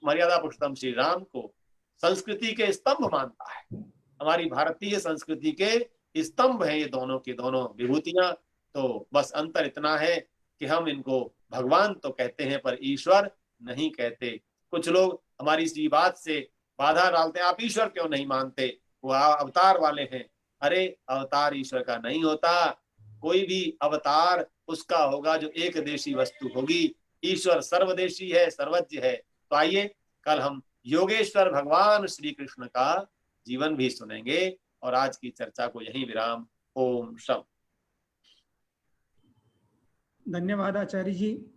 मर्यादा पुरुषोत्तम श्री राम को संस्कृति के स्तंभ मानता है। हमारी भारतीय संस्कृति के स्तंभ हैं ये दोनों के दोनों विभूतियां। तो बस अंतर इतना है कि हम इनको भगवान तो कहते हैं पर ईश्वर नहीं कहते। कुछ लोग हमारी इसी बात से बाधा डालते हैं, आप ईश्वर क्यों नहीं मानते, वो अवतार वाले हैं। अरे अवतार ईश्वर का नहीं होता, कोई भी अवतार उसका होगा जो एक देशी वस्तु होगी। ईश्वर सर्वदेशी है, सर्वज्ञ है। तो आइए कल हम योगेश्वर भगवान श्री कृष्ण का जीवन भी सुनेंगे, और आज की चर्चा को यहीं विराम। ओम शम। धन्यवाद आचार्य जी।